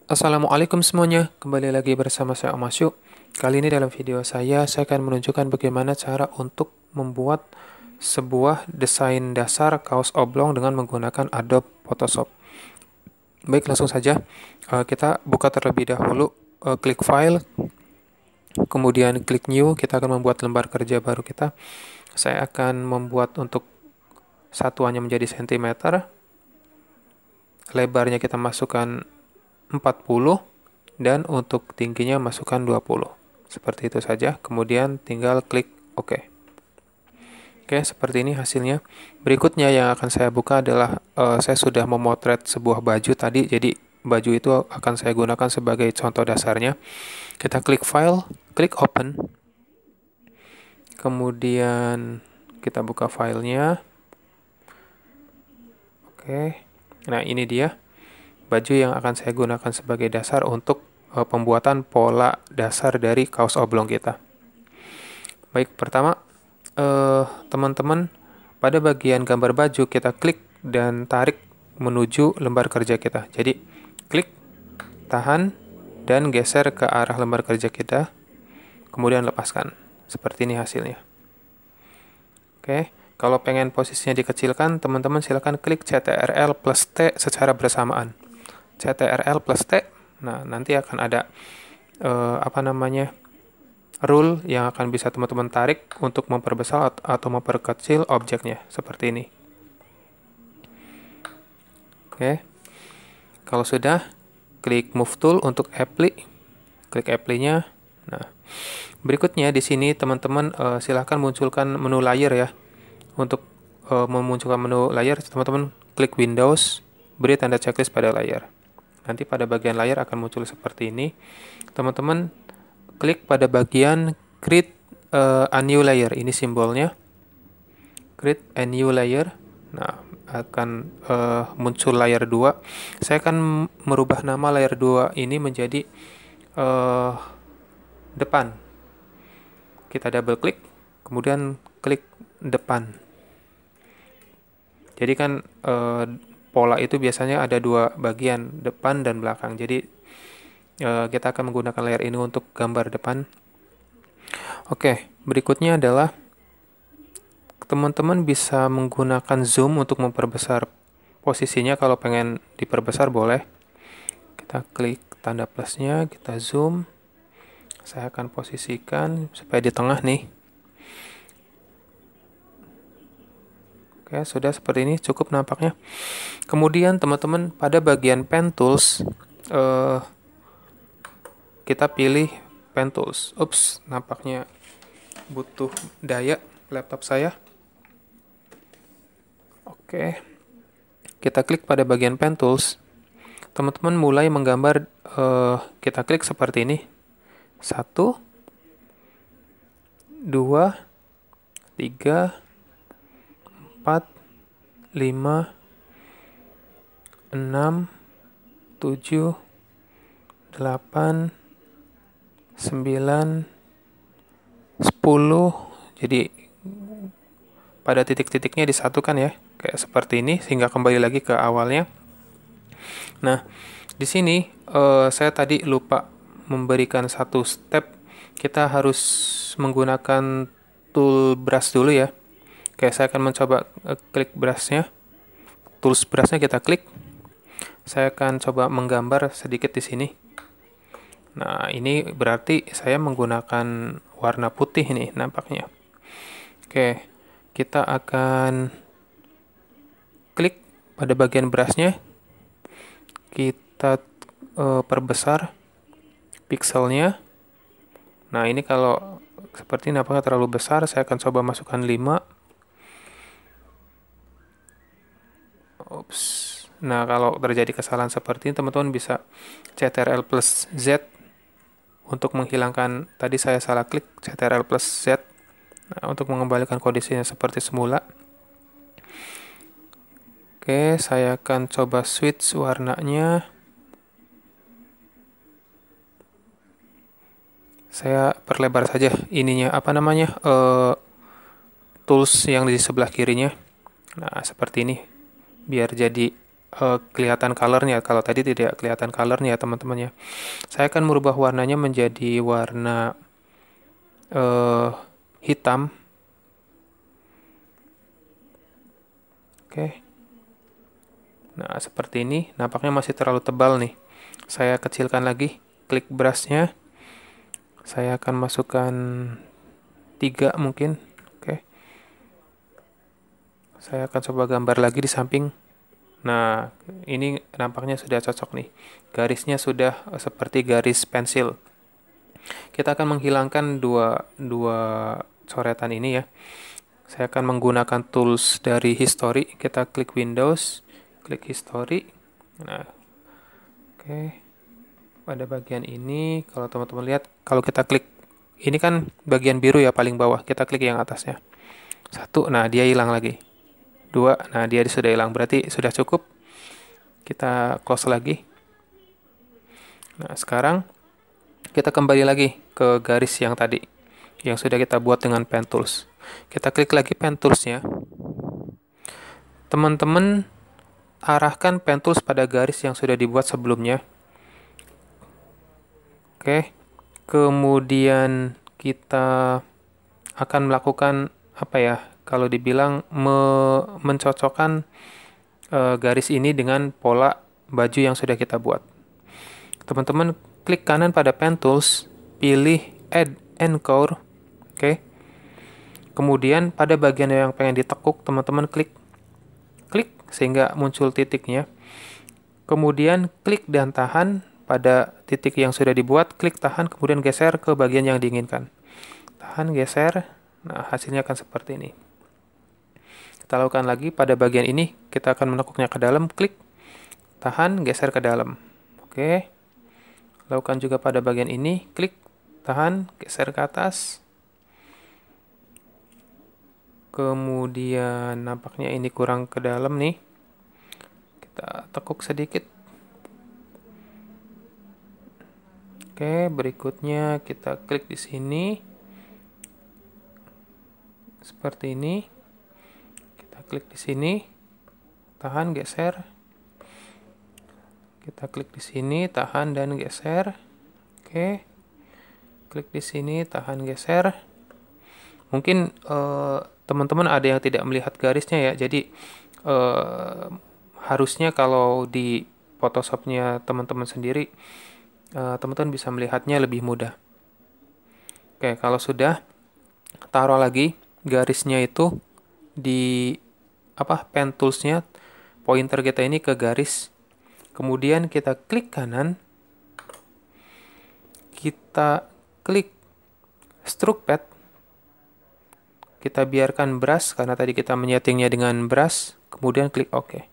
Assalamualaikum semuanya, kembali lagi bersama saya Om Asyu. Kali ini dalam video saya akan menunjukkan bagaimana cara untuk membuat sebuah desain dasar kaos oblong dengan menggunakan Adobe Photoshop. Baik, langsung saja. Kita buka terlebih dahulu, klik File, kemudian klik New, kita akan membuat lembar kerja baru kita. Saya akan membuat untuk satuannya menjadi sentimeter, lebarnya kita masukkan 40, dan untuk tingginya masukkan 20. Seperti itu saja, kemudian tinggal klik OK. Oke, seperti ini hasilnya. Berikutnya yang akan saya buka adalah saya sudah memotret sebuah baju tadi, jadi baju itu akan saya gunakan sebagai contoh dasarnya. Kita klik File, klik Open, kemudian kita buka filenya. Oke, nah ini dia baju yang akan saya gunakan sebagai dasar untuk pembuatan pola dasar dari kaos oblong kita. Baik, pertama teman-teman pada bagian gambar baju kita klik dan tarik menuju lembar kerja kita. Jadi klik, tahan, dan geser ke arah lembar kerja kita, kemudian lepaskan. Seperti ini hasilnya. Oke, kalau pengen posisinya dikecilkan, teman-teman silakan klik CTRL plus T secara bersamaan. CTRL plus T. Nah, nanti akan ada rule yang akan bisa teman-teman tarik untuk memperbesar atau memperkecil objeknya seperti ini. Oke. Kalau sudah, klik Move Tool untuk apply. Klik apply-nya. Nah, berikutnya di sini teman-teman silahkan munculkan menu layer ya. Untuk memunculkan menu layer, teman-teman klik Windows, beri tanda checklist pada layer. Nanti pada bagian layar akan muncul seperti ini. Teman-teman klik pada bagian Create a new layer. Ini simbolnya. Create a new layer. Nah, akan muncul layer 2. Saya akan merubah nama layer 2 ini menjadi depan. Kita double klik, kemudian klik depan. Jadi kan pola itu biasanya ada dua bagian, depan dan belakang. Jadi kita akan menggunakan layer ini untuk gambar depan. Oke, berikutnya adalah teman-teman bisa menggunakan zoom untuk memperbesar posisinya. Kalau pengen diperbesar boleh. Kita klik tanda plusnya, kita zoom. Saya akan posisikan supaya di tengah nih. Oke, sudah seperti ini, cukup nampaknya. Kemudian teman-teman pada bagian pen tools kita pilih pen tools. Ups, nampaknya butuh daya laptop saya. Oke, kita klik pada bagian pen tools. Teman-teman mulai menggambar, kita klik seperti ini. 1, 2, 3, 4, 5, 6, 7, 8, 9, 10. Jadi pada titik-titiknya disatukan ya, kayak seperti ini sehingga kembali lagi ke awalnya. Nah, di sini saya tadi lupa memberikan satu step. Kita harus menggunakan tool brush dulu ya. Oke, saya akan mencoba klik brushnya. Tools brushnya kita klik. Saya akan coba menggambar sedikit di sini. Nah, ini berarti saya menggunakan warna putih nih nampaknya. Oke, kita akan klik pada bagian brushnya. Kita perbesar pixelnya. Nah, ini kalau seperti nampaknya terlalu besar, saya akan coba masukkan 5. Ups. Nah, kalau terjadi kesalahan seperti ini, teman-teman bisa CTRL plus Z untuk menghilangkan, tadi saya salah klik, CTRL plus Z. Nah, untuk mengembalikan kondisinya seperti semula. Oke, saya akan coba switch warnanya. Saya perlebar saja ininya, tools yang di sebelah kirinya. Nah, seperti ini. Biar jadi kelihatan colornya. Kalau tadi tidak kelihatan colornya teman-teman ya. Saya akan merubah warnanya menjadi warna hitam. Oke. Nah, seperti ini. Nampaknya masih terlalu tebal nih. Saya kecilkan lagi. Klik brushnya. Saya akan masukkan 3 mungkin. Oke. Saya akan coba gambar lagi di samping. Nah, ini nampaknya sudah cocok nih. Garisnya sudah seperti garis pensil. Kita akan menghilangkan dua coretan ini ya. Saya akan menggunakan tools dari history. Kita klik Windows, klik history. Nah, oke. Pada bagian ini, kalau teman-teman lihat, kalau kita klik, ini kan bagian biru ya paling bawah. Kita klik yang atasnya. 1, nah dia hilang lagi. 2, nah dia sudah hilang. Berarti sudah cukup. Kita close lagi. Nah, sekarang kita kembali lagi ke garis yang tadi, yang sudah kita buat dengan pen tools. Kita klik lagi pen toolsnya. Teman-teman arahkan pen tools pada garis yang sudah dibuat sebelumnya. Oke. Kemudian kita akan melakukan apa ya? Kalau dibilang mencocokkan garis ini dengan pola baju yang sudah kita buat. Teman-teman klik kanan pada pen tools, pilih add anchor. Oke. Kemudian pada bagian yang pengen ditekuk, teman-teman klik sehingga muncul titiknya. Kemudian klik dan tahan pada titik yang sudah dibuat, klik tahan, kemudian geser ke bagian yang diinginkan. Tahan, geser, nah hasilnya akan seperti ini. Kita lakukan lagi pada bagian ini, kita akan menekuknya ke dalam, klik, tahan, geser ke dalam. Oke. Lakukan juga pada bagian ini, klik, tahan, geser ke atas. Kemudian nampaknya ini kurang ke dalam nih. Kita tekuk sedikit. Oke, berikutnya kita klik di sini. Seperti ini. Kita klik di sini. Tahan, geser. Kita klik di sini, tahan dan geser. Oke. Klik di sini, tahan, geser. Mungkin teman-teman ada yang tidak melihat garisnya ya, jadi harusnya kalau di Photoshopnya teman-teman sendiri, teman-teman bisa melihatnya lebih mudah. Oke, kalau sudah, taruh lagi garisnya itu di pen toolsnya, pointer kita ini ke garis. Kemudian kita klik kanan, kita klik stroke pad. Kita biarkan brush, karena tadi kita menyetingnya dengan brush, kemudian klik OK.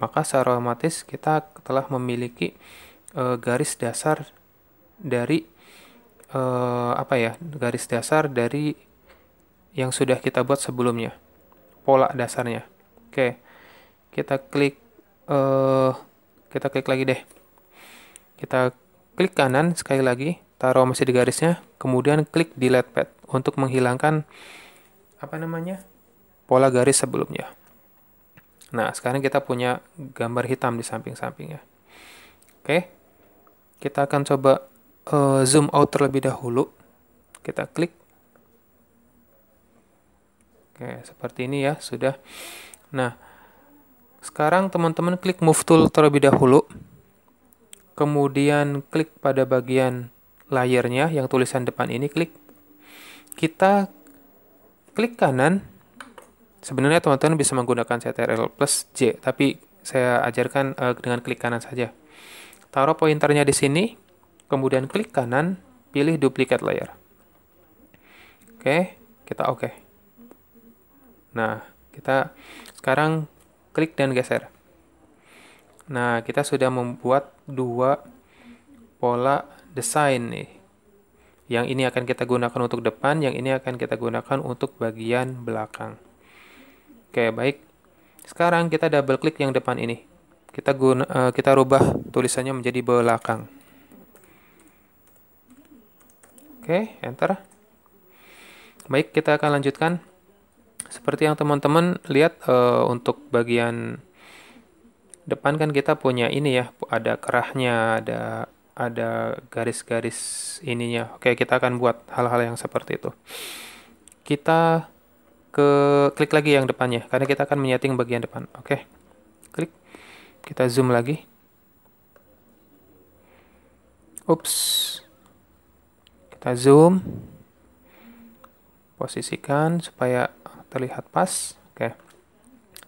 Maka secara otomatis kita telah memiliki garis dasar dari garis dasar dari yang sudah kita buat sebelumnya, pola dasarnya. Oke, kita klik lagi deh. Kita klik kanan sekali lagi, taruh masih di garisnya, kemudian klik delete pad untuk menghilangkan pola garis sebelumnya. Nah, sekarang kita punya gambar hitam di samping-sampingnya. Oke, kita akan coba zoom out terlebih dahulu. Kita klik. Oke, seperti ini ya, sudah. Nah, sekarang teman-teman klik move tool terlebih dahulu. Kemudian klik pada bagian layernya yang tulisan depan ini, klik. Kita klik kanan. Sebenarnya teman-teman bisa menggunakan CTRL plus J, tapi saya ajarkan dengan klik kanan saja. Taruh pointernya di sini, kemudian klik kanan, pilih duplicate layer. Oke, kita oke. Nah, kita sekarang klik dan geser. Nah, kita sudah membuat 2 pola desain nih. Yang ini akan kita gunakan untuk depan, yang ini akan kita gunakan untuk bagian belakang. Oke, baik. Sekarang kita double klik yang depan ini. Kita rubah tulisannya menjadi belakang. Oke, enter. Baik, kita akan lanjutkan. Seperti yang teman-teman lihat untuk bagian depan kan kita punya ini ya, ada kerahnya, ada garis-garis ininya. Oke, kita akan buat hal-hal yang seperti itu. Kita klik lagi yang depannya, karena kita akan menyeting bagian depan. Oke, klik. Kita zoom lagi. Ups. Kita zoom. Posisikan supaya terlihat pas. Oke.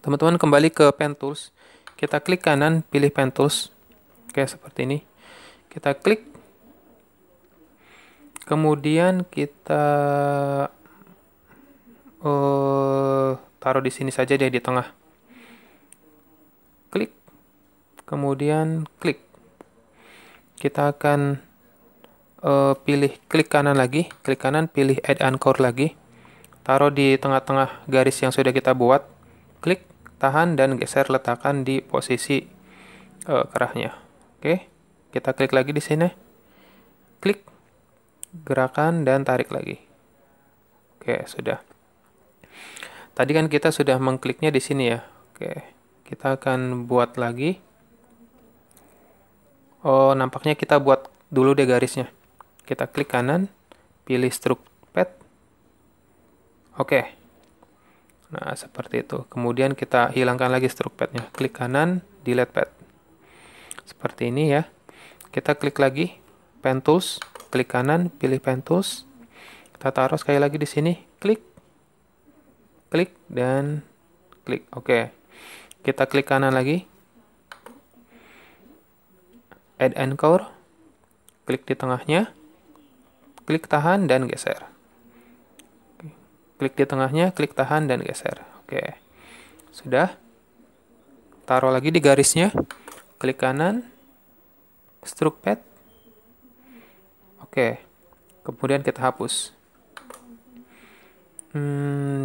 Teman-teman kembali ke Pen Tools. Kita klik kanan, pilih Pen Tools. Oke, seperti ini. Kita klik. Kemudian kita taruh di sini saja deh, di tengah. Klik. Kemudian klik. Kita akan pilih klik kanan lagi. Klik kanan, pilih Add Anchor lagi. Taruh di tengah-tengah garis yang sudah kita buat. Klik, tahan, dan geser letakkan di posisi kerahnya. Oke, kita klik lagi di sini. Klik, gerakan, dan tarik lagi. Oke, sudah. Tadi kan kita sudah mengkliknya di sini ya. Oke, kita akan buat lagi. Oh, nampaknya kita buat dulu deh garisnya. Kita klik kanan, pilih Stroke Pad. Oke. Nah, seperti itu. Kemudian kita hilangkan lagi Stroke Pad-nya. Klik kanan, Delete Pad. Seperti ini ya. Kita klik lagi, Pen Tools. Klik kanan, pilih Pen Tools. Kita taruh sekali lagi di sini. Klik. Klik, dan klik. Oke. Kita klik kanan lagi. Add Anchor. Klik di tengahnya. Klik tahan dan geser. Klik di tengahnya, klik tahan dan geser. Oke. Sudah. Taruh lagi di garisnya. Klik kanan. Stroke Pad. Oke. Kemudian kita hapus.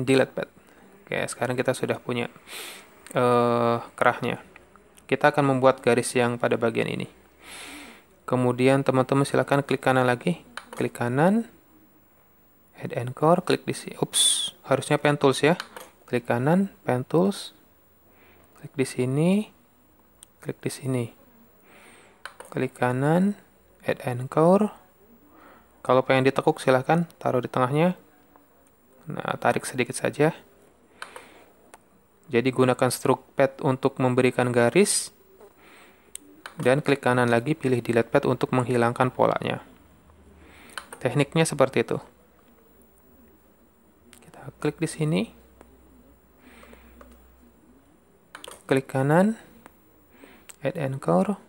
Delete Pad. Oke, sekarang kita sudah punya kerahnya. Kita akan membuat garis yang pada bagian ini. Kemudian teman-teman silakan klik kanan lagi. Klik kanan. Add Anchor. Klik di sini. Ups, harusnya Pen Tools ya. Klik kanan, Pen Tools. Klik di sini. Klik di sini. Klik kanan. Add Anchor. Kalau pengen ditekuk silakan taruh di tengahnya. Nah, tarik sedikit saja. Jadi gunakan Stroke Pad untuk memberikan garis. Dan klik kanan lagi, pilih Delete Pad untuk menghilangkan polanya. Tekniknya seperti itu. Kita klik di sini. Klik kanan. Add Anchor.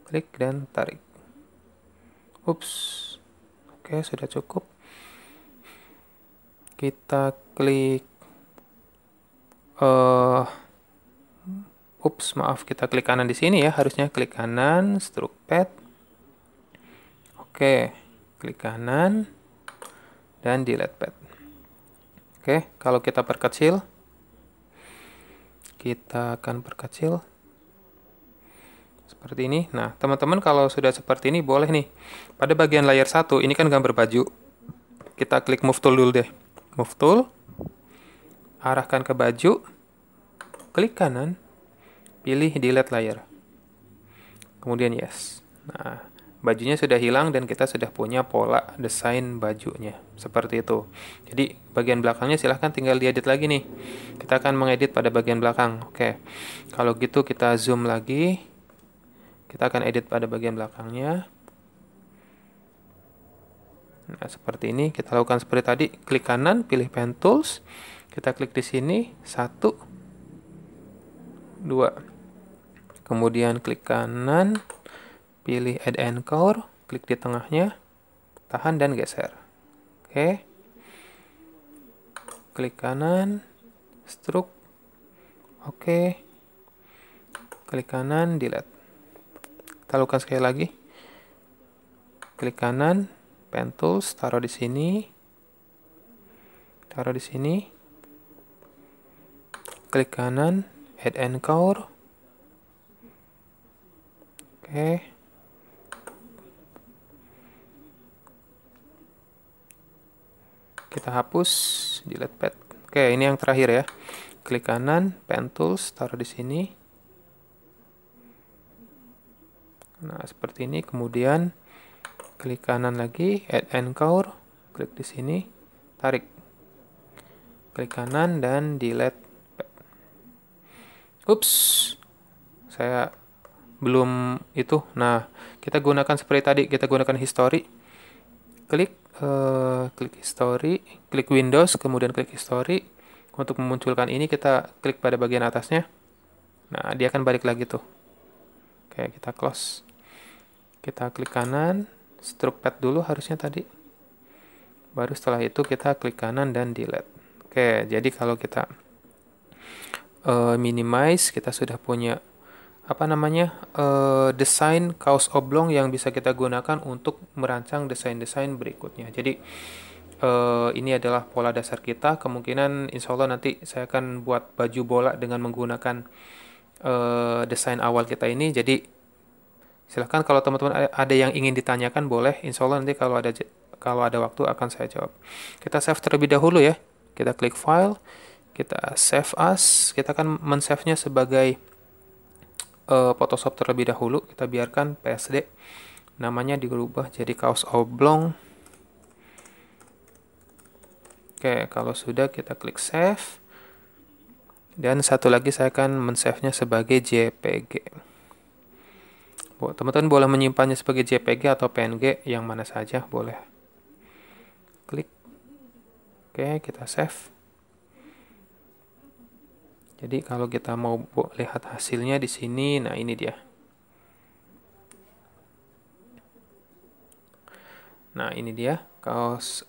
Klik dan tarik. Ups. Oke, sudah cukup. Kita klik ups, maaf, kita klik kanan di sini ya, harusnya klik kanan, Stroke Pad. Oke, klik kanan dan Delete Pad. Oke, kalau kita perkecil, kita akan perkecil seperti ini. Nah, teman-teman kalau sudah seperti ini boleh nih. Pada bagian layer 1, ini kan gambar baju. Kita klik Move Tool dulu deh. Move Tool, arahkan ke baju, klik kanan, pilih Delete Layer. Kemudian Yes. Nah, bajunya sudah hilang dan kita sudah punya pola desain bajunya. Seperti itu. Jadi, bagian belakangnya silahkan tinggal diedit lagi nih. Kita akan mengedit pada bagian belakang. Oke. Kalau gitu kita zoom lagi. Kita akan edit pada bagian belakangnya. Nah, seperti ini. Kita lakukan seperti tadi. Klik kanan, pilih Pen Tools. Kita klik di sini. 1, 2. Kemudian klik kanan. Pilih Add Anchor. Klik di tengahnya. Tahan dan geser. Oke. Klik kanan. Stroke. Oke. Klik kanan. Delete. Kita lakukan sekali lagi. Klik kanan. Pen Tools, taruh di sini. Taruh di sini. Klik kanan, Add Anchor. Oke. Kita hapus, Delete Pad. Oke, ini yang terakhir ya. Klik kanan, Pen Tools, taruh di sini. Nah, seperti ini. Kemudian klik kanan lagi, add anchor, klik di sini, tarik. Klik kanan dan delete. Ups, saya belum itu. Nah, kita gunakan seperti tadi, kita gunakan history. Klik history, klik Windows, kemudian klik history. Untuk memunculkan ini kita klik pada bagian atasnya. Nah, dia akan balik lagi tuh. Oke, kita close. Kita klik kanan, stroke pad dulu harusnya tadi. Baru setelah itu kita klik kanan dan delete. Oke, jadi kalau kita minimize, kita sudah punya desain kaos oblong yang bisa kita gunakan untuk merancang desain-desain berikutnya. Jadi ini adalah pola dasar kita. Kemungkinan insya Allah nanti saya akan buat baju bola dengan menggunakan desain awal kita ini. Jadi silahkan kalau teman-teman ada yang ingin ditanyakan boleh. Insya Allah nanti kalau ada waktu akan saya jawab. Kita save terlebih dahulu ya. Kita klik file, kita save as. Kita akan men-save-nya sebagai Photoshop terlebih dahulu. Kita biarkan PSD, namanya dirubah jadi kaos oblong. Oke, kalau sudah kita klik save, dan satu lagi saya akan men-save-nya sebagai JPG. Teman-teman boleh menyimpannya sebagai JPG atau PNG, yang mana saja boleh. Klik. Oke, kita save. Jadi kalau kita mau lihat hasilnya di sini, nah ini dia. Nah ini dia kaos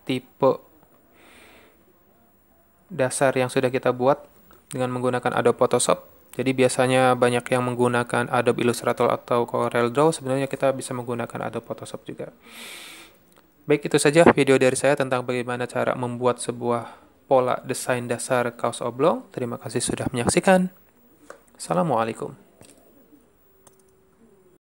tipe dasar yang sudah kita buat dengan menggunakan Adobe Photoshop. Jadi biasanya banyak yang menggunakan Adobe Illustrator atau CorelDRAW. Sebenarnya kita bisa menggunakan Adobe Photoshop juga. Baik, itu saja video dari saya tentang bagaimana cara membuat sebuah pola desain dasar kaos oblong. Terima kasih sudah menyaksikan. Assalamualaikum.